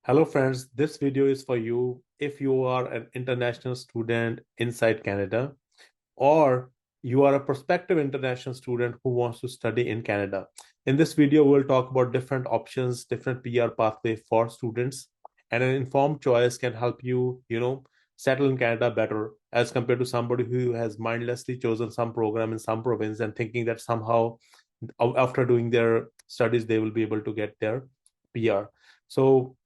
Hello friends, this video is for you if you are an international student inside Canada or you are a prospective international student who wants to study in Canada. In this video, we'll talk about different options, different PR pathway for students, and an informed choice can help you, settle in Canada better as compared to somebody who has mindlessly chosen some program in some province and thinking that somehow after doing their studies, they will be able to get their PR. So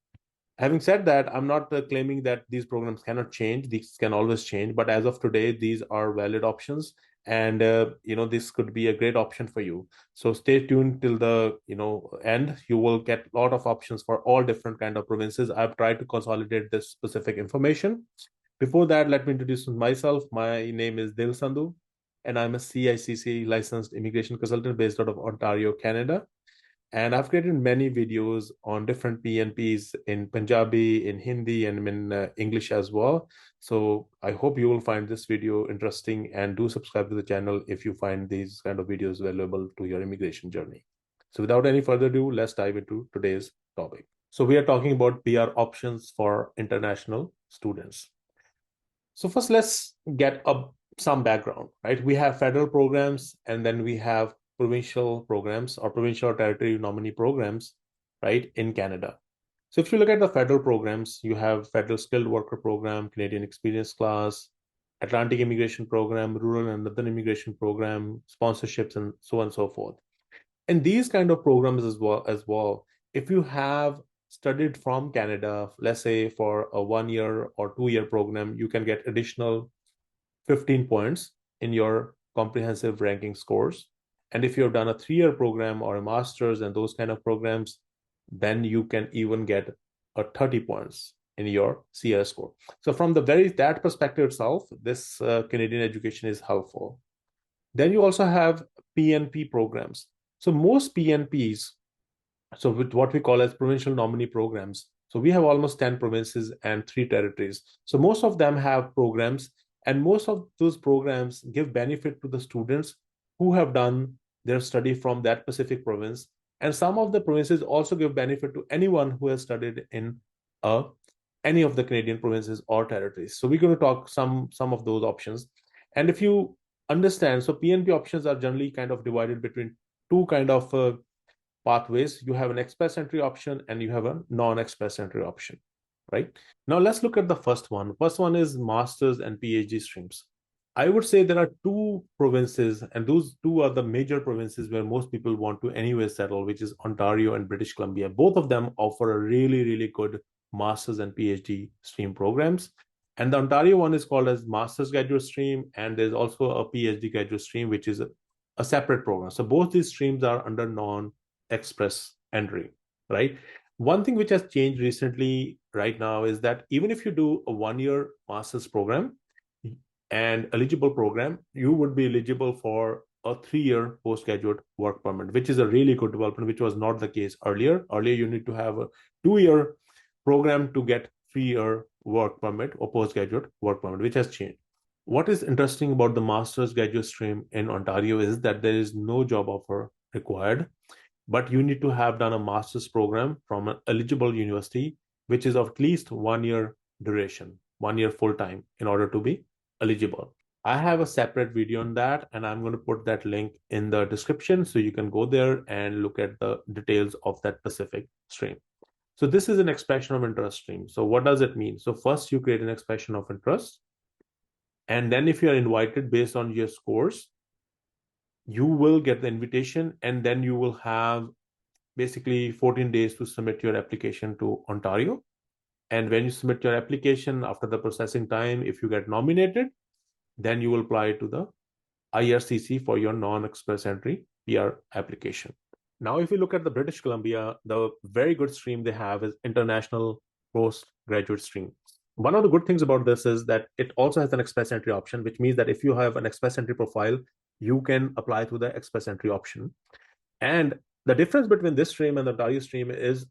having said that, I'm not claiming that these programs cannot change. These can always change, but as of today, these are valid options, and this could be a great option for you. So stay tuned till the end. You will get a lot of options for all different kind of provinces. I've tried to consolidate this specific information. Before that, let me introduce myself. My name is Sandhu, and I'm a CICC licensed immigration consultant based out of Ontario, Canada. And I've created many videos on different PNPs in Punjabi, in Hindi, and in English as well. So I hope you will find this video interesting and do subscribe to the channel if you find these kind of videos valuable to your immigration journey. So without any further ado, let's dive into today's topic. So we are talking about PR options for international students. So first, let's get some background, right? We have federal programs and then we have provincial programs or provincial or territory nominee programs, right, in Canada. So if you look at the federal programs, you have Federal Skilled Worker Program, Canadian Experience Class, Atlantic Immigration Program, Rural and Northern Immigration Program, sponsorships, and so on and so forth. In these kind of programs as well, if you have studied from Canada, let's say for a 1 year or 2 year program, you can get additional 15 points in your comprehensive ranking scores. And if you've done a 3 year program or a master's and those kind of programs, then you can even get a 30 points in your CS score. So from that perspective itself, this Canadian education is helpful. Then you also have PNP programs. So most PNPs, so with what we call as provincial nominee programs, so we have almost 10 provinces and 3 territories. So most of them have programs, and most of those programs give benefit to the students who have done their study from that specific province. And some of the provinces also give benefit to anyone who has studied in any of the Canadian provinces or territories. So we're going to talk some of those options. And if you understand, so PNP options are generally kind of divided between two kind of pathways. You have an express entry option and you have a non-express entry option, right? Now let's look at the first one. First one is masters and PhD streams. I would say there are two provinces, and those two are the major provinces where most people want to anyway settle, which is Ontario and British Columbia. Both of them offer a really, really good masters and PhD stream programs. And the Ontario one is called as master's graduate stream, and there's also a PhD graduate stream, which is a separate program. So both these streams are under non-express entry, right? One thing which has changed recently right now is that even if you do a 1 year master's program and eligible program, you would be eligible for a 3 year postgraduate work permit, which is a really good development, which was not the case earlier. Earlier, you need to have a 2 year program to get 3 year work permit or postgraduate work permit, which has changed. What is interesting about the master's graduate stream in Ontario is that there is no job offer required, but you need to have done a master's program from an eligible university, which is of at least 1 year duration, 1 year full time in order to be eligible. I have a separate video on that, and I'm going to put that link in the description so you can go there and look at the details of that specific stream. So this is an expression of interest stream. So what does it mean? So first you create an expression of interest, and then if you are invited based on your scores, you will get the invitation, and then you will have basically 14 days to submit your application to Ontario. And when you submit your application, after the processing time, if you get nominated, then you will apply to the IRCC for your non-express entry PR application. Now, if you look at the British Columbia, the very good stream they have is international postgraduate stream. One of the good things about this is that it also has an express entry option, which means that if you have an express entry profile, you can apply to the express entry option. And the difference between this stream and the Ontario stream is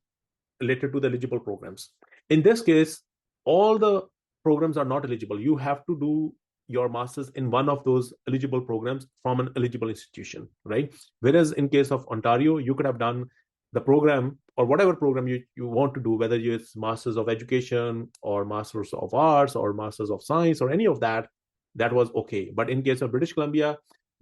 related to the eligible programs. In this case, all the programs are not eligible. You have to do your master's in one of those eligible programs from an eligible institution, right? Whereas in case of Ontario, you could have done the program or whatever program you want to do, whether it's Masters of Education or Masters of Arts or Masters of Science or any of that, that was okay. But in case of British Columbia,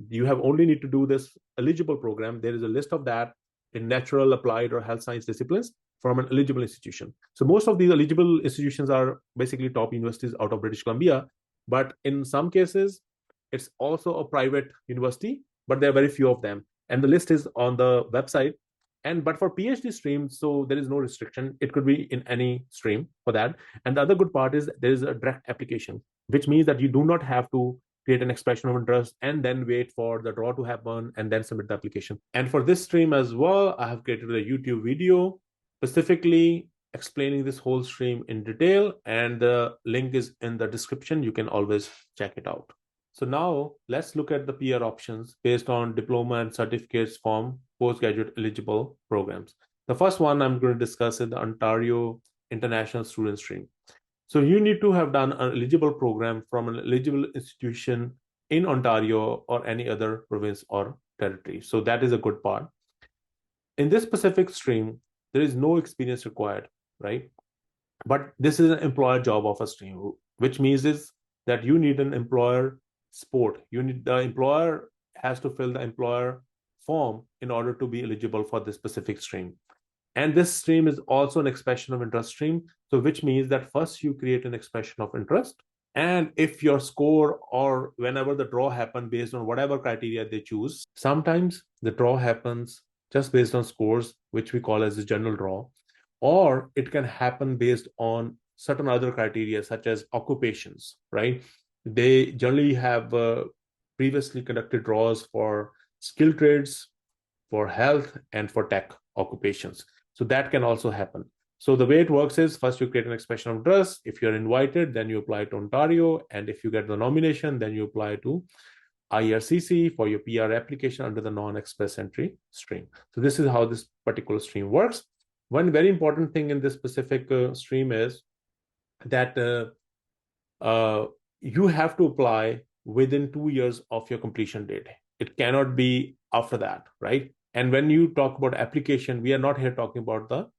you have only need to do this eligible program. There is a list of that in natural, applied, or health science disciplines from an eligible institution. So most of these eligible institutions are basically top universities out of British Columbia. But in some cases, it's also a private university, but there are very few of them. And the list is on the website. And but for PhD stream, so there is no restriction. It could be in any stream for that. And the other good part is there is a direct application, which means that you do not have to create an expression of interest and then wait for the draw to happen and then submit the application. And for this stream as well, I have created a YouTube video specifically explaining this whole stream in detail, and the link is in the description. You can always check it out. So now let's look at the PR options based on diploma and certificates from postgraduate eligible programs. The first one I'm going to discuss is the Ontario International Student Stream. So you need to have done an eligible program from an eligible institution in Ontario or any other province or territory. So that is a good part. In this specific stream, there is no experience required, right? But this is an employer job offer stream, which means is that you need an employer support. You need the employer has to fill the employer form in order to be eligible for this specific stream. And this stream is also an expression of interest stream. So which means that first you create an expression of interest. And if your score or whenever the draw happens based on whatever criteria they choose, sometimes the draw happens just based on scores, which we call as the general draw, or it can happen based on certain other criteria such as occupations, right? They generally have previously conducted draws for skilled trades, for health, and for tech occupations. So that can also happen. So the way it works is first you create an expression of interest. If you're invited, then you apply to Ontario. And if you get the nomination, then you apply to IRCC for your PR application under the non-express entry stream. So this is how this particular stream works. One very important thing in this specific stream is that you have to apply within 2 years of your completion date. It cannot be after that, right? And when you talk about application, we are not here talking about the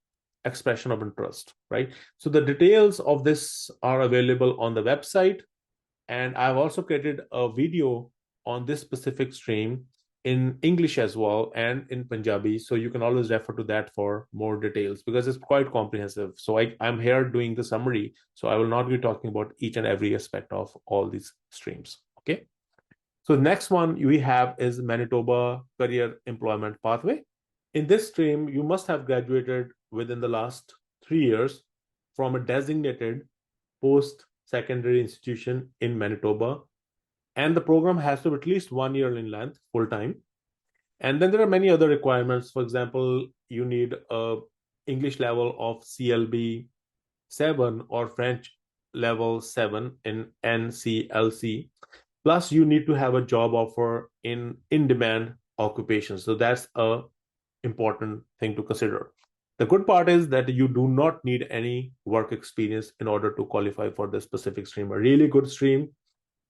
expression of interest, right? So the details of this are available on the website. And I've also created a video on this specific stream in English as well and in Punjabi. So you can always refer to that for more details because it's quite comprehensive. So I'm here doing the summary. So I will not be talking about each and every aspect of all these streams. Okay. So the next one we have is Manitoba Career Employment Pathway. In this stream, you must have graduated within the last 3 years from a designated post-secondary institution in Manitoba. And the program has to be at least 1 year in length, full-time. And then there are many other requirements. For example, you need a English level of CLB 7 or French level 7 in NCLC. Plus, you need to have a job offer in in-demand occupations. So that's a important thing to consider. The good part is that you do not need any work experience in order to qualify for this specific stream. A really good stream.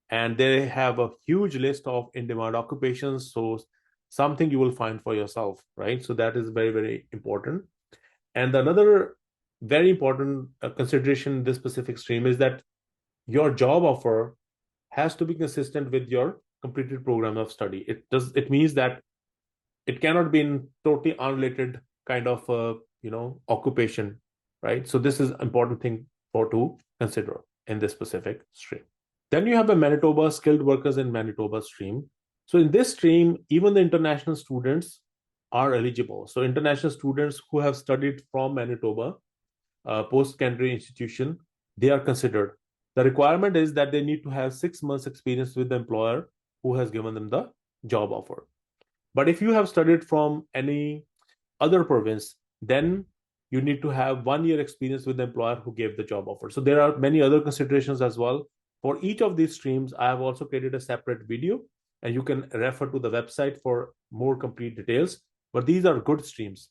And they have a huge list of in-demand occupations. So something you will find for yourself, right? So that is very, very important. And another very important consideration in this specific stream is that your job offer has to be consistent with your completed program of study. It means that it cannot be in totally unrelated kind of occupation, right? So this is an important thing to consider in this specific stream. Then you have a Manitoba Skilled Workers in Manitoba stream. So in this stream, even the international students are eligible. So international students who have studied from Manitoba, post-secondary institution, they are considered. The requirement is that they need to have 6 months experience with the employer who has given them the job offer. But if you have studied from any other province, then you need to have 1 year experience with the employer who gave the job offer. So there are many other considerations as well. For each of these streams, I have also created a separate video, and you can refer to the website for more complete details. But these are good streams.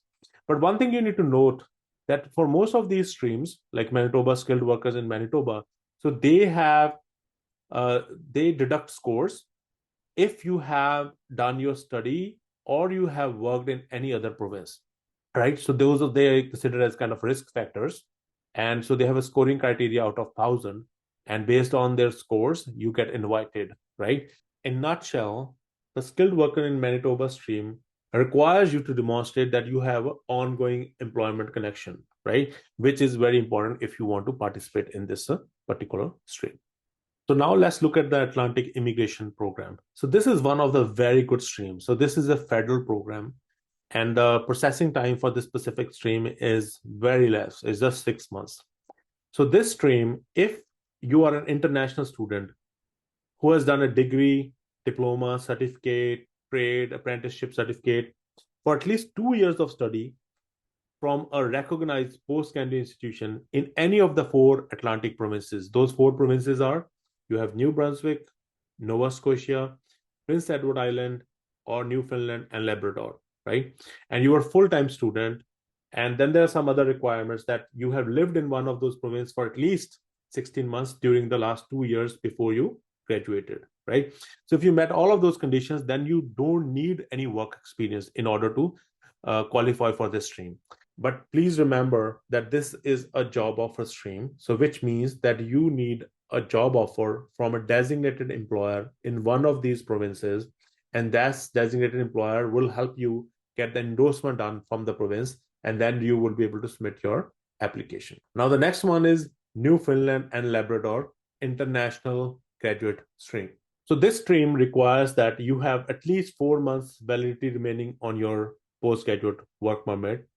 But one thing you need to note that for most of these streams, like Manitoba Skilled Workers in Manitoba, so they deduct scores if you have done your study or you have worked in any other province. right? So those are they considered as kind of risk factors, and so they have a scoring criteria out of 1,000, and based on their scores, you get invited, right? In nutshell, the skilled worker in Manitoba stream requires you to demonstrate that you have an ongoing employment connection, right? Which is very important if you want to participate in this particular stream. So now let's look at the Atlantic Immigration Program. So this is one of the very good streams. So this is a federal program, and the processing time for this specific stream is very less. It's just 6 months. So this stream, if you are an international student who has done a degree, diploma, certificate, trade, apprenticeship certificate for at least 2 years of study from a recognized post-secondary institution in any of the 4 Atlantic provinces. Those 4 provinces are, you have New Brunswick, Nova Scotia, Prince Edward Island, or Newfoundland and Labrador, right? And you are a full-time student. And then there are some other requirements that you have lived in one of those provinces for at least 16 months during the last 2 years before you graduated, right? So if you met all of those conditions, then you don't need any work experience in order to qualify for this stream. But please remember that this is a job offer stream, so which means that you need a job offer from a designated employer in one of these provinces, and that designated employer will help you get the endorsement done from the province, and then you will be able to submit your application. Now, the next one is Newfoundland and Labrador International Graduate Stream. So this stream requires that you have at least 4 months validity remaining on your postgraduate work permit,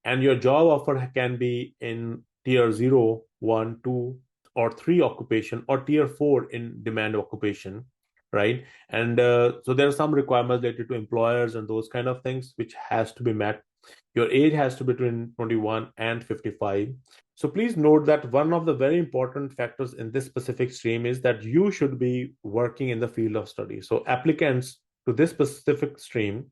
and your job offer can be in tier 0, 1, 2, or 3 occupation, or tier 4 in demand occupation, right? And so there are some requirements related to employers and those kind of things which has to be met. Your age has to be between 21 and 55. So please note that one of the very important factors in this specific stream is that you should be working in the field of study. So applicants to this specific stream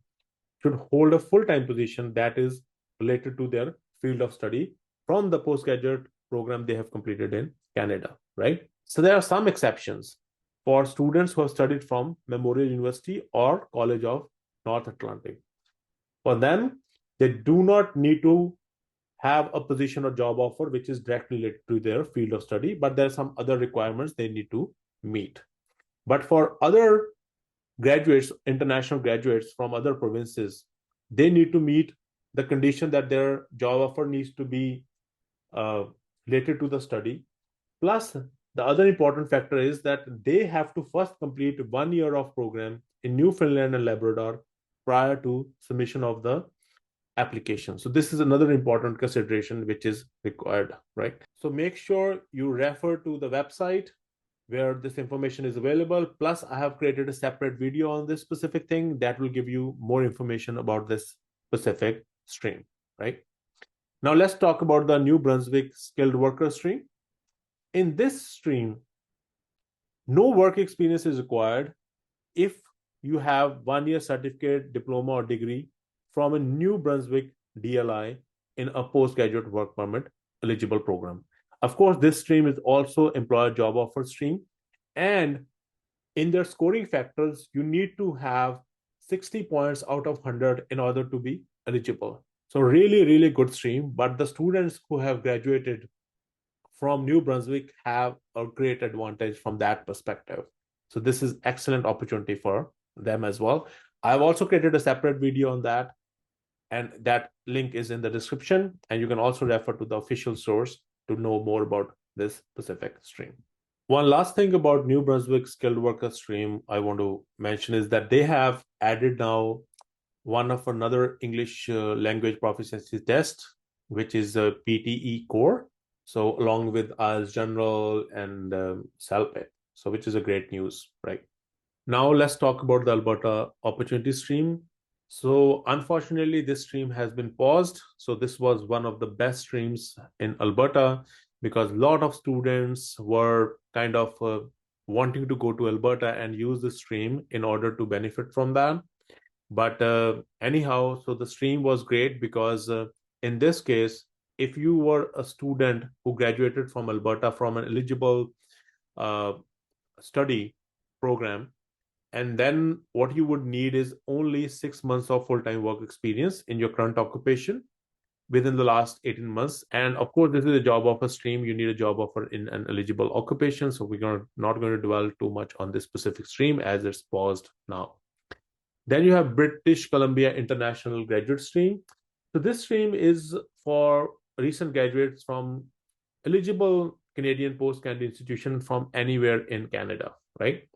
should hold a full-time position that is related to their field of study from the postgraduate program they have completed in Canada, right? So there are some exceptions for students who have studied from Memorial University or College of North Atlantic. For them, they do not need to have a position or job offer which is directly related to their field of study, but there are some other requirements they need to meet. But for other graduates, international graduates from other provinces, they need to meet the condition that their job offer needs to be related to the study. Plus, the other important factor is that they have to first complete 1 year of program in Newfoundland and Labrador prior to submission of the application. So this is another important consideration which is required, right? So make sure you refer to the website where this information is available. Plus, I have created a separate video on this specific thing that will give you more information about this specific stream, right? Now let's talk about the New Brunswick skilled worker stream. In this stream, no work experience is required if you have 1 year certificate, diploma, or degree from a New Brunswick DLI in a postgraduate work permit eligible program. Of course, this stream is also employer job offer stream, and in their scoring factors, you need to have 60 points out of 100 in order to be eligible. So really, really good stream, but the students who have graduated from New Brunswick have a great advantage from that perspective. So this is excellent opportunity for them as well. I've also created a separate video on that, and that link is in the description, and you can also refer to the official source to know more about this specific stream. One last thing about New Brunswick skilled worker stream I want to mention is that they have added now one of another English language proficiency test, which is a PTE core. So along with IELTS General and CELPE, so which is a great news, right? Now let's talk about the Alberta opportunity stream. So unfortunately, this stream has been paused. So this was one of the best streams in Alberta because a lot of students were kind of wanting to go to Alberta and use the stream in order to benefit from that. But anyhow, so the stream was great because in this case, if you were a student who graduated from Alberta from an eligible study program, and then what you would need is only 6 months of full-time work experience in your current occupation, within the last 18 months. And of course, this is a job offer stream. You need a job offer in an eligible occupation. So we're not going to dwell too much on this specific stream as it's paused now. Then you have British Columbia International Graduate Stream. So this stream is for recent graduates from eligible Canadian post-secondary institution from anywhere in Canada, right?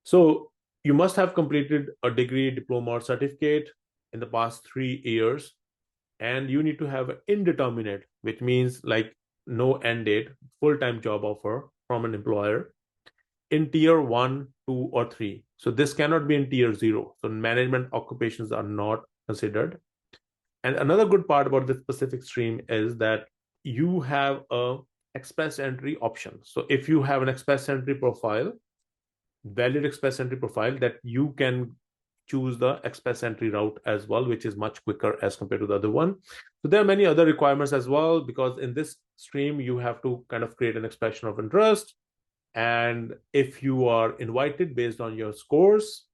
So you must have completed a degree, diploma, or certificate in the past 3 years, and you need to have an indeterminate, which means like no end date, full-time job offer from an employer in tier 1, 2, or 3. So this cannot be in tier 0. So management occupations are not considered. And another good part about this specific stream is that you have a express entry option. So if you have an express entry profile, valid express entry profile, that you can choose the express entry route as well, which is much quicker as compared to the other one. So there are many other requirements as well, because in this stream, you have to kind of create an expression of interest. And if you are invited based on your scores,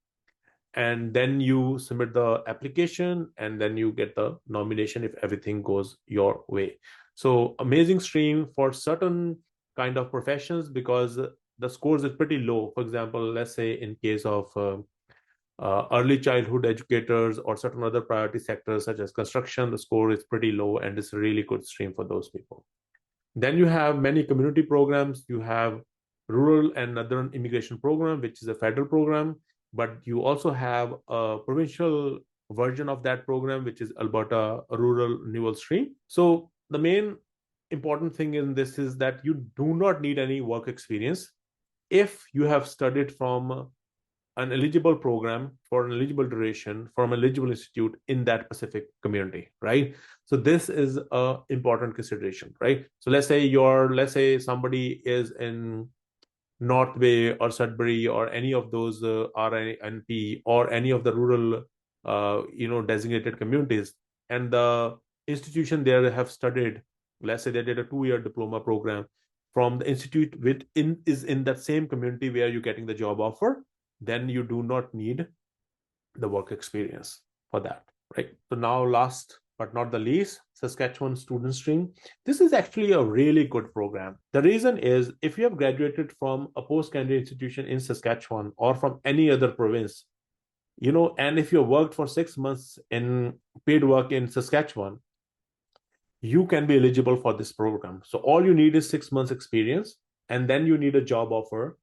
and then you submit the application, and then you get the nomination if everything goes your way. So amazing stream for certain kind of professions, because the scores is pretty low. For example, let's say in case of early childhood educators or certain other priority sectors such as construction, the score is pretty low, and it's a really good stream for those people. Then you have many community programs. You have rural and northern immigration program, which is a federal program, but you also have a provincial version of that program, which is Alberta Rural Renewal Stream. So the main important thing in this is that you do not need any work experience if you have studied from an eligible program for an eligible duration from an eligible institute in that specific community, right? So this is an important consideration, right? So let's say somebody is in North Bay or Sudbury or any of those RNP or any of the rural, designated communities, and the institution there have studied, let's say they did a 2-year diploma program from the institute is in that same community where you're getting the job offer, then you do not need the work experience for that, right? So now last but not the least, Saskatchewan Student Stream. This is actually a really good program. The reason is if you have graduated from a post-secondary institution in Saskatchewan or from any other province, and if you worked for 6 months in paid work in Saskatchewan, you can be eligible for this program. So all you need is 6 months experience, and then you need a job offer.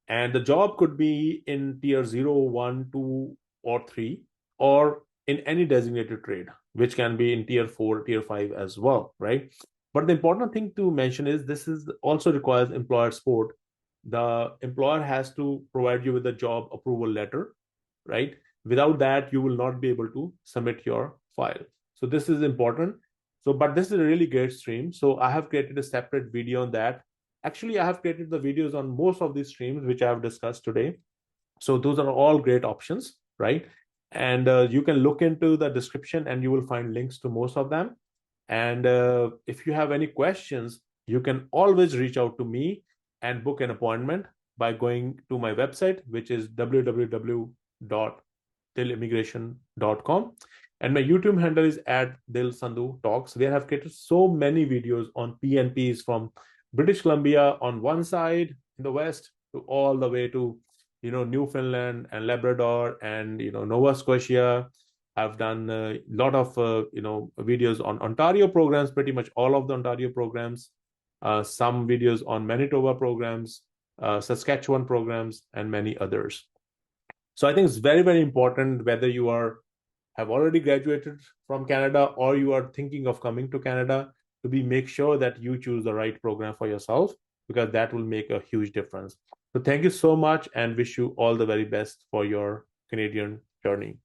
And the job could be in tier 0, 1, 2, or 3, or in any designated trade, which can be in tier 4, tier 5 as well, right? But the important thing to mention is this is also requires employer support. The employer has to provide you with a job approval letter, right? Without that, you will not be able to submit your file. So this is important. But this is a really great stream. So I have created a separate video on that. Actually, I have created the videos on most of these streams, which I have discussed today. So those are all great options, right? And you can look into the description and you will find links to most of them. And if you have any questions, you can always reach out to me and book an appointment by going to my website, which is www.dilimmigration.com. And my YouTube handle is @Sandhu Talks, where I've created so many videos on PNPs from British Columbia on one side in the west to all the way to Newfoundland and Labrador and Nova Scotia. I've done a lot of videos on Ontario programs, pretty much all of the Ontario programs, some videos on Manitoba programs, Saskatchewan programs, and many others. So I think it's very, very important whether you have already graduated from Canada or you are thinking of coming to Canada, to make sure that you choose the right program for yourself, because that will make a huge difference. So thank you so much and wish you all the very best for your Canadian journey.